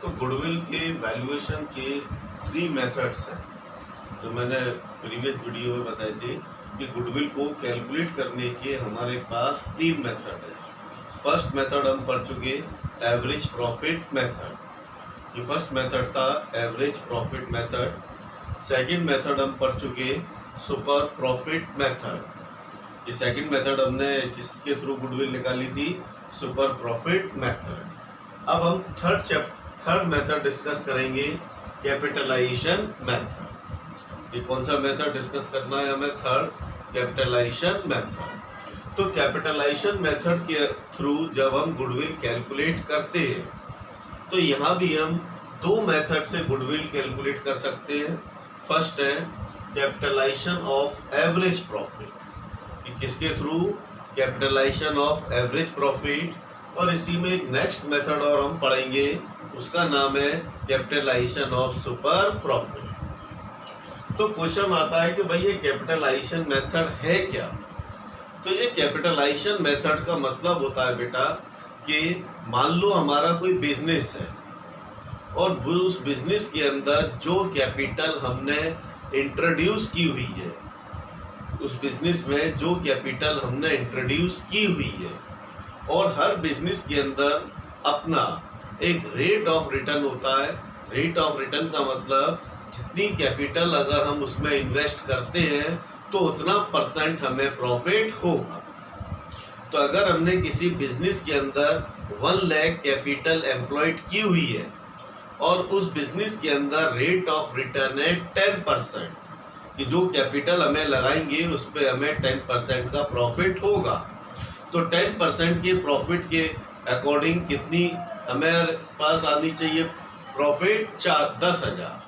तो गुडविल के वैल्यूएशन के 3 मेथड्स हैं जो मैंने प्रीवियस वीडियो में बताई थी कि गुडविल को कैलकुलेट करने के हमारे पास 3 मेथड है। फर्स्ट मेथड हम पढ़ चुके एवरेज प्रॉफिट मेथड, ये फर्स्ट मेथड था average profit method. Second method हम पढ़ चुके सुपर प्रॉफिट मेथड, ये सेकंड मेथड हमने किसके थ्रू गुडविल निकाली थी, सुपर प्रॉफिट मेथड। अब हम थर्ड मेथड डिस्कस करेंगे कैपिटलाइजेशन मेथड। ये कौन सा मेथड डिस्कस करना है हमें, थर्ड कैपिटलाइजेशन मेथड। तो कैपिटलाइजेशन मेथड के थ्रू जब हम गुडविल कैलकुलेट करते हैं तो यहाँ भी हम 2 मेथड से गुडविल कैलकुलेट कर सकते हैं। फर्स्ट है कैपिटलाइजेशन ऑफ एवरेज प्रॉफिट, कि किसके through, capitalization of average profit. और इसी में एक नेक्स्ट मेथड और हम पढ़ेंगे, उसका नाम है कैपिटलाइजेशन ऑफ सुपर प्रॉफिट। तो क्वेश्चन आता है कि भाई ये कैपिटलाइजेशन मेथड है क्या। तो ये कैपिटलाइजेशन मेथड का मतलब होता है बेटा कि मान लो हमारा कोई बिजनेस है और उस बिजनेस के अंदर जो कैपिटल हमने इंट्रोड्यूस की हुई है, उस बिजनेस में जो कैपिटल हमने इंट्रोड्यूस की हुई है, और हर बिजनेस के अंदर अपना एक रेट ऑफ रिटर्न होता है। रेट ऑफ रिटर्न का मतलब जितनी कैपिटल अगर हम उसमें इन्वेस्ट करते हैं तो उतना % हमें प्रॉफिट होगा। तो अगर हमने किसी बिजनेस के अंदर 1 लाख कैपिटल एम्प्लॉयड की हुई है और उस बिजनेस के अंदर रेट ऑफ रिटर्न है 10%, कि जो कैपिटल हमें लगाएंगे उस पर हमें 10% का प्रॉफिट होगा। तो 10% के प्रॉफिट के अकॉर्डिंग कितनी हमें पास आनी चाहिए प्रॉफिट, 10,000।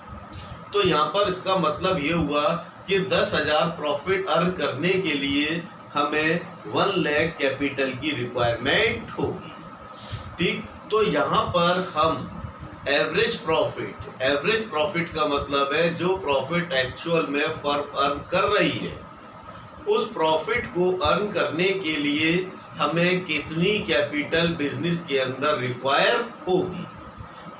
तो यहाँ पर इसका मतलब ये हुआ कि 10,000 प्रॉफिट अर्न करने के लिए हमें 1 लाख कैपिटल की रिक्वायरमेंट होगी। ठीक, तो यहाँ पर हम एवरेज प्रॉफिट का मतलब है जो प्रॉफिट एक्चुअल में फर्म अर्न कर रही है, उस प्रॉफिट को अर्न करने के लिए हमें कितनी कैपिटल बिजनेस के अंदर रिक्वायर होगी,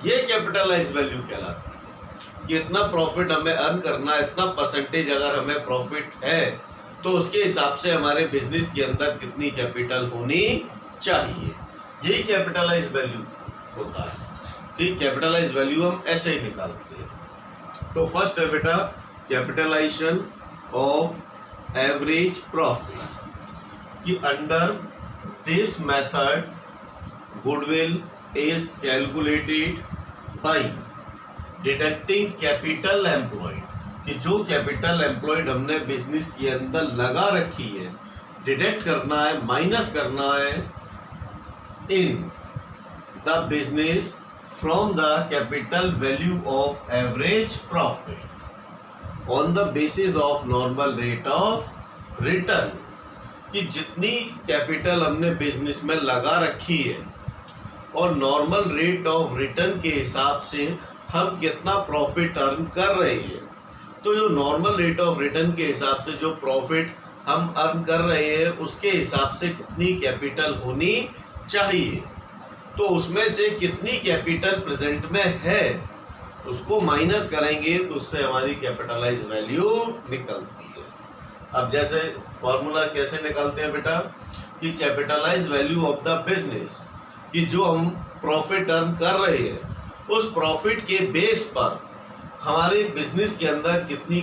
ये कैपिटलाइज वैल्यू कहलाती है। कि इतना प्रॉफिट हमें अर्न करना है, इतना % अगर हमें प्रॉफिट है तो उसके हिसाब से हमारे बिजनेस के अंदर कितनी कैपिटल होनी चाहिए, यही कैपिटलाइज वैल्यू होता है। ठीक, कैपिटलाइज वैल्यू हम ऐसे ही निकालते हैं। तो फर्स्ट है बेटा कैपिटलाइजेशन ऑफ एवरेज प्रॉफिट, कि under this method goodwill is calculated by deducting capital employed, कि जो कैपिटल एम्प्लॉयड हमने बिजनेस के अंदर लगा रखी है, डिडक्ट करना है, माइनस करना है in the business from the capital value of average profit on the basis of normal rate of return, कि जितनी कैपिटल हमने बिजनेस में लगा रखी है और नॉर्मल रेट ऑफ रिटर्न के हिसाब से हम कितना प्रॉफिट अर्न कर रहे हैं। तो जो नॉर्मल रेट ऑफ रिटर्न के हिसाब से जो प्रॉफिट हम अर्न कर रहे हैं उसके हिसाब से कितनी कैपिटल होनी चाहिए, तो उसमें से कितनी कैपिटल प्रेजेंट में है उसको माइनस करेंगे तो उससे हमारी कैपिटलाइज वैल्यू निकलती है। अब जैसे फॉर्मूला कैसे निकालते हैं बेटा, कि capitalize value of the business, कि जो हम प्रॉफिट अर्न कर रहे हैं उस प्रॉफिट के बेस पर हमारे बिजनेस के अंदर कितनी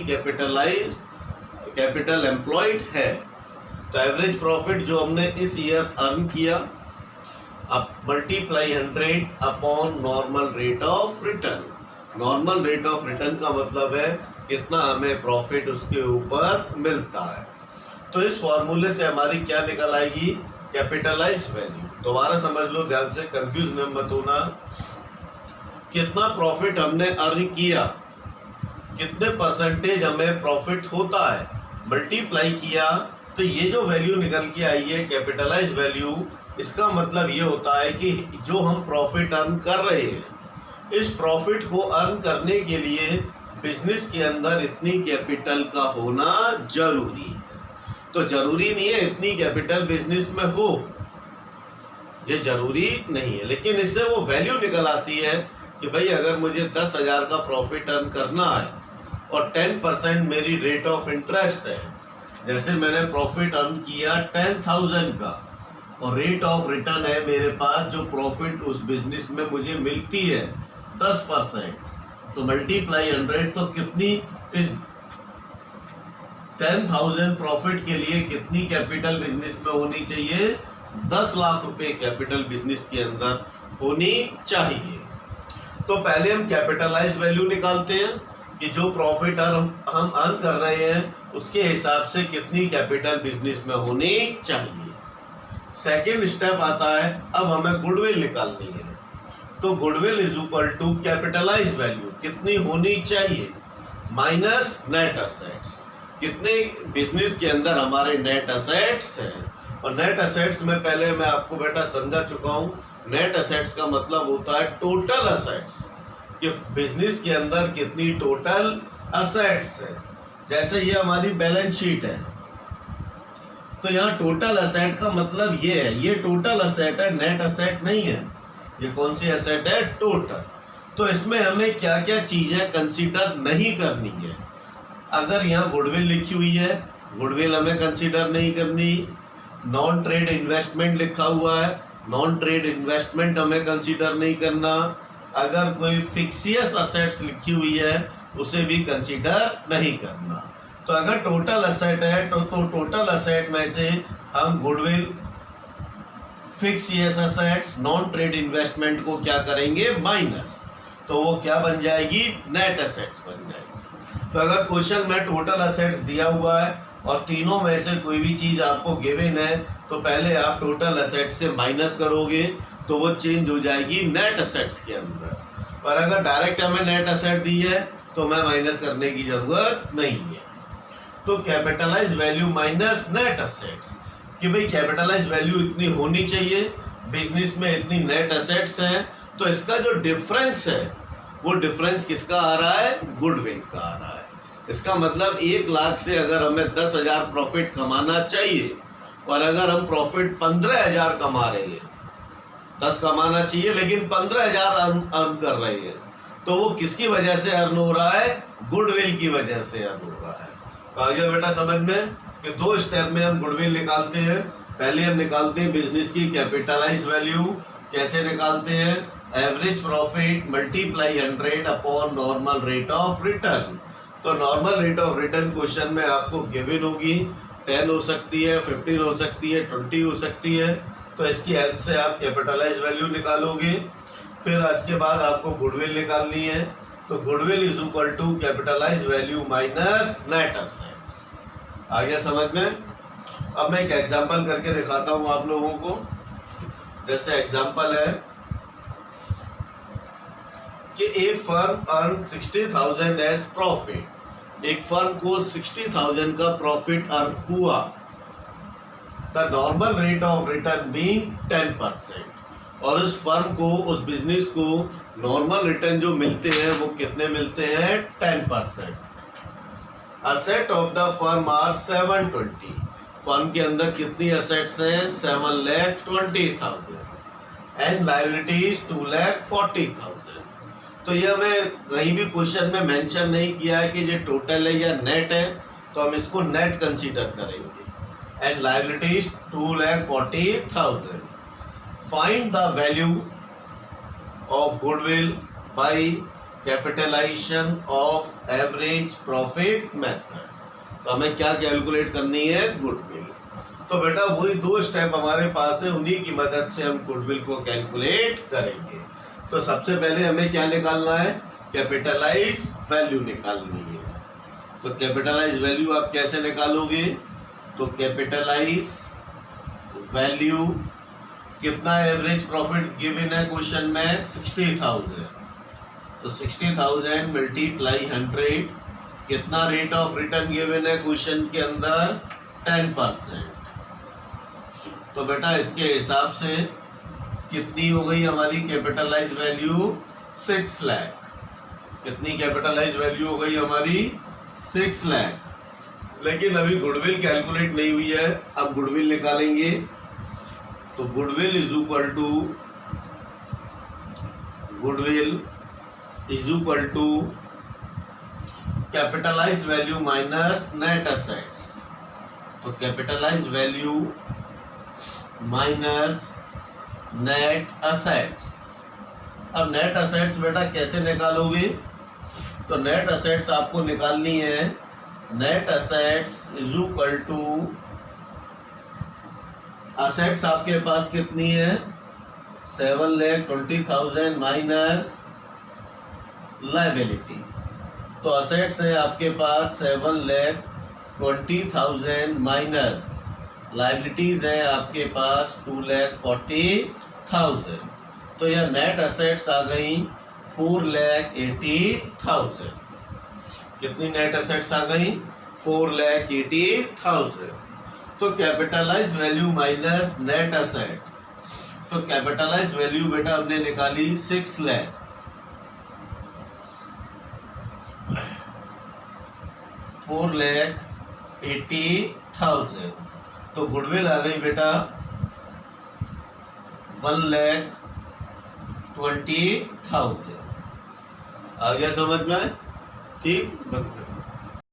कैपिटल एम्प्लॉयड है। तो एवरेज प्रॉफिट जो हमने इस ईयर अर्न किया, अब multiply 100 upon normal rate of return. Normal rate of return का मतलब है कितना हमें प्रॉफिट उसके ऊपर मिलता है। तो इस फॉर्मूले से हमारी क्या निकल आएगी, कैपिटलाइज वैल्यू। दोबारा समझ लो ध्यान से, कंफ्यूज मत होना। कितना प्रॉफिट हमने अर्न किया, कितने % हमें प्रॉफिट होता है, मल्टीप्लाई किया, तो ये जो वैल्यू निकल के आई है कैपिटलाइज वैल्यू, इसका मतलब ये होता है कि जो हम प्रॉफिट अर्न कर रहे हैं इस प्रॉफिट को अर्न करने के लिए बिजनेस के अंदर इतनी कैपिटल का होना जरूरी है। तो जरूरी नहीं है इतनी कैपिटल बिजनेस में हो, ये जरूरी नहीं है, लेकिन इससे वो वैल्यू निकल आती है कि भाई अगर मुझे 10,000 का प्रॉफिट अर्न करना है और 10% मेरी रेट ऑफ इंटरेस्ट है, जैसे मैंने प्रॉफिट अर्न किया 10,000 का और रेट ऑफ रिटर्न है मेरे पास जो प्रॉफिट उस बिजनेस में मुझे मिलती है 10%, तो मल्टीप्लाई 100, तो कितनी इस 10,000 प्रॉफिट के लिए कितनी कैपिटल बिजनेस में होनी चाहिए? 10 लाख रुपए कैपिटल बिजनेस के अंदर होनी चाहिए। तो पहले हम कैपिटलाइज वैल्यू निकालते हैं कि जो प्रॉफिट हम अर्न कर रहे हैं उसके हिसाब से कितनी कैपिटल बिजनेस में होनी चाहिए। सेकेंड स्टेप आता है, अब हमें गुडविल निकालनी है। तो goodwill is equal to capitalise value कितनी होनी चाहिए माइनस नेट असेट्स। कितने बिजनेस के अंदर हमारे नेट असेट्स हैं, और नेट असेट्स में पहले मैं आपको बेटा समझा चुका हूं। नेट असेट्स का मतलब होता है टोटल असेट्स, कि बिजनेस के अंदर कितनी टोटल असेट्स है। जैसे ये हमारी बैलेंस शीट है, तो यहाँ टोटल असेट का मतलब ये है, ये टोटल असेट है, नेट असेट नहीं है। ये कौन सी असेट है? टोटल। तो इसमें हमें क्या क्या चीजें कंसीडर नहीं करनी है। अगर यहाँ गुडविल लिखी हुई है, गुडविल हमें कंसीडर नहीं करनी। नॉन ट्रेड इन्वेस्टमेंट लिखा हुआ है, नॉन ट्रेड इन्वेस्टमेंट हमें कंसीडर नहीं करना। अगर कोई फिक्सियस असेट्स लिखी हुई है उसे भी कंसीडर नहीं करना। तो अगर टोटल असेट है तो टोटल असेट में से हम goodwill, फिक्सियस assets, non trade investment को क्या करेंगे? माइनस। तो वो क्या बन जाएगी? नेट असेट्स बन जाएगी। तो अगर क्वेश्चन में टोटल असेट्स दिया हुआ है और तीनों में से कोई भी चीज आपको गिवन है, तो पहले आप टोटल असेट्स से माइनस करोगे तो वो चेंज हो जाएगी नेट असेट्स के अंदर। और अगर डायरेक्ट हमें नेट असेट दी है तो हमें माइनस करने की जरूरत नहीं है। तो capitalise value minus net assets, कि भाई कैपिटलाइज वैल्यू इतनी होनी चाहिए, बिजनेस में इतनी नेट असेट्स हैं, तो इसका जो डिफरेंस है वो डिफरेंस किसका आ रहा है? गुडविल का आ रहा है। इसका मतलब 1 लाख से अगर हमें 10,000 प्रॉफिट कमाना चाहिए और अगर हम प्रॉफिट 15,000 कमा रहे हैं, 10 कमाना चाहिए लेकिन 15,000 अर्न कर रहे हैं, तो वो किसकी वजह से अर्न हो रहा है? गुडविल की वजह से अर्न हो रहा है। तो आगे बेटा समझ में कि 2 स्टेप में हम गुडविल निकालते हैं। पहले हम निकालते हैं बिजनेस की कैपिटलाइज वैल्यू। कैसे निकालते हैं? Average profit multiply 100 upon normal rate of return. तो normal rate of return question में आपको गिवन होगी, 10 हो सकती है, 15 हो सकती है, 20 हो सकती है। तो इसकी हेल्प से आप कैपिटलाइज वैल्यू निकालोगे। फिर इसके बाद आपको गुडविल निकालनी है। तो goodwill is equal to capitalise value minus net assets. आ गया समझ में? अब मैं एक एग्जांपल करके दिखाता हूं आप लोगों को। जैसे एग्जांपल है कि ए फर्म अर्न 60,000 एज प्रॉफिट। एक फर्म को 60,000 का प्रॉफिट अर्न हुआ। The normal rate of return being 10%, और उस फर्म को, उस बिजनेस को नॉर्मल रिटर्न जो मिलते हैं वो कितने मिलते हैं? 10%। Asset of the firm are 720। Firm के अंदर कितनी असेट्स हैं? 7,20,000 एंड लायबिलिटीज 2,40,000। तो ये हमें कहीं भी क्वेश्चन में मेंशन नहीं किया है कि ये टोटल है या नेट है, तो हम इसको नेट कंसीडर करेंगे। And liabilities 2,40,000। Find the value of goodwill by capitalization of average profit method. तो हमें क्या कैलकुलेट करनी है? गुडविल। तो बेटा वही 2 स्टेप हमारे पास है, उन्हीं की मदद से हम गुडविल को कैलकुलेट करेंगे। तो सबसे पहले हमें क्या निकालना है? कैपिटलाइज वैल्यू निकालनी है। तो कैपिटलाइज वैल्यू आप कैसे निकालोगे? तो कैपिटलाइज वैल्यू कितना एवरेज प्रॉफिट गिवन है क्वेश्चन में? 60,000। तो 60,000 मल्टीप्लाई 100, कितना रेट ऑफ रिटर्न गिवन है क्वेश्चन के अंदर? 10%। तो बेटा इसके हिसाब से कितनी हो गई हमारी कैपिटलाइज वैल्यू? 6 लाख। कितनी कैपिटलाइज वैल्यू हो गई हमारी? 6 लाख। लेकिन अभी गुडविल कैलकुलेट नहीं हुई है, अब गुडविल निकालेंगे। तो goodwill is equal to goodwill is equal to capitalise value minus net assets. तो capitalise value minus net assets. अब नेट असेट्स बेटा कैसे निकालोगे? तो नेट असेट्स आपको निकालनी है, net assets is equal to, assets आपके पास कितनी है 7,20,000 माइनस लायबिलिटीज। तो असेट्स है आपके पास 7,20,000 माइनस लायबिलिटीज है आपके पास 2,40,000। तो यह नेट असेट्स आ गई 4,80,000। कितनी नेट असेट्स आ गई 4,80,000। तो capitalise value minus net asset, तो कैपिटलाइज वैल्यू बेटा हमने निकाली 6 लाख। 4,80,000। तो गुडविल आ गई बेटा 1,20,000। आ गया समझ में? ठीक, बंद कर।